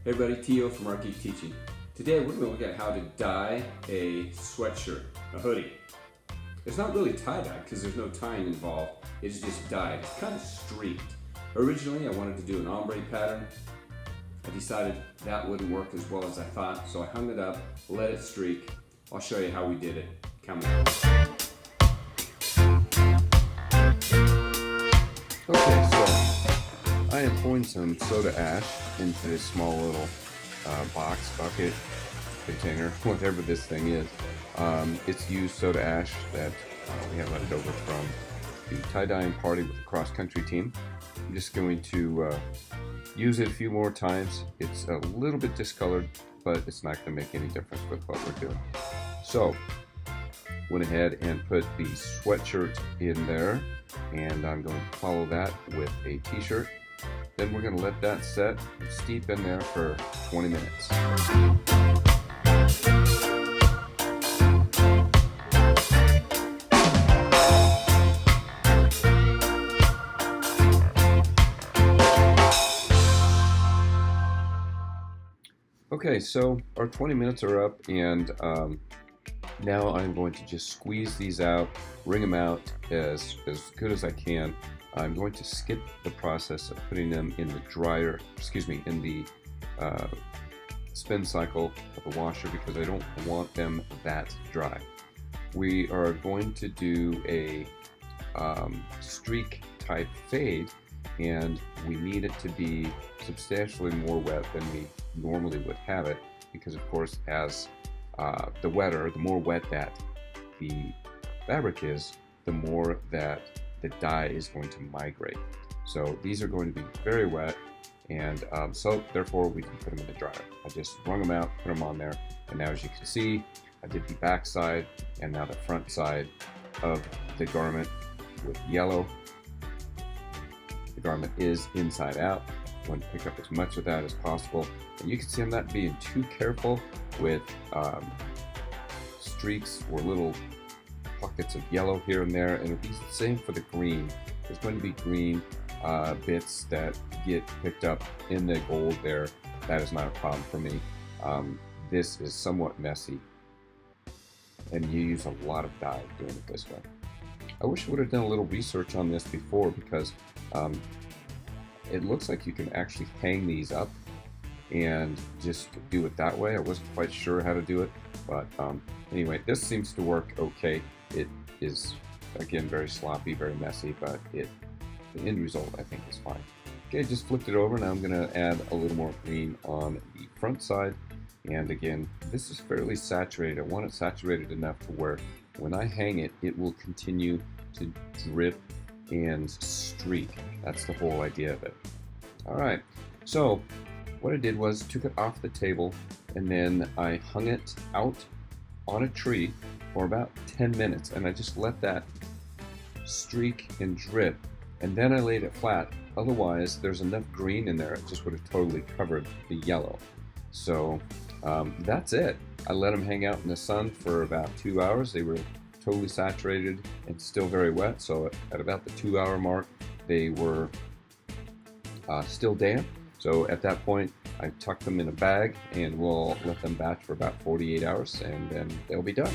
Hey everybody, Tio from Our Geek Teaching. Today we're going to look at how to dye a sweatshirt, a hoodie. It's not really tie-dye because there's no tying involved, it's just dyed. It's kind of streaked. Originally I wanted to do an ombre pattern. I decided that wouldn't work as well as I thought, so I hung it up, let it streak. I'll show you how we did it. Come on. Okay, so I am pouring some soda ash into this small little box, bucket, container, whatever this thing is. It's used soda ash that we have left over from the tie-dyeing party with the cross-country team. I'm just going to use it a few more times. It's a little bit discolored, but it's not going to make any difference with what we're doing. So, went ahead and put the sweatshirt in there, and I'm going to follow that with a t-shirt. Then we're going to let that set, steep in there for 20 minutes. Okay, so our 20 minutes are up, and now I'm going to just squeeze these out, wring them out as good as I can. I'm going to skip the process of putting them in the dryer, in the spin cycle of the washer because I don't want them that dry. We are going to do a streak type fade, and we need it to be substantially more wet than we normally would have it because, of course, as the more wet that the fabric is, the more that the dye is going to migrate. So these are going to be very wet, and so therefore we can put them in the dryer. I just wrung them out, put them on there, and now as you can see, I did the back side and now the front side of the garment with yellow. The garment is inside out. I want to pick up as much of that as possible, and you can see I'm not being too careful with streaks or little pockets of yellow here and there, and it'll be the same for the green. There's going to be green bits that get picked up in the gold there. That is not a problem for me. This is somewhat messy, and you use a lot of dye doing it this way. I wish I would have done a little research on this before because it looks like you can actually hang these up and just do it that way. I wasn't quite sure how to do it, but anyway, this seems to work okay. It is, again, very sloppy, very messy, but the end result, I think, is fine. Okay, just flipped it over. Now I'm going to add a little more green on the front side. And again, this is fairly saturated. I want it saturated enough to where when I hang it, it will continue to drip and streak. That's the whole idea of it. All right, so what I did was took it off the table, and then I hung it out on a tree for about 10 minutes, and I just let that streak and drip, and then I laid it flat. Otherwise, there's enough green in there, it just would have totally covered the yellow. So that's it. I let them hang out in the sun for about 2 hours. They were totally saturated and still very wet, so at about the 2 hour mark, they were still damp. So at that point, I tuck them in a bag, and we'll let them batch for about 48 hours, and then they'll be done.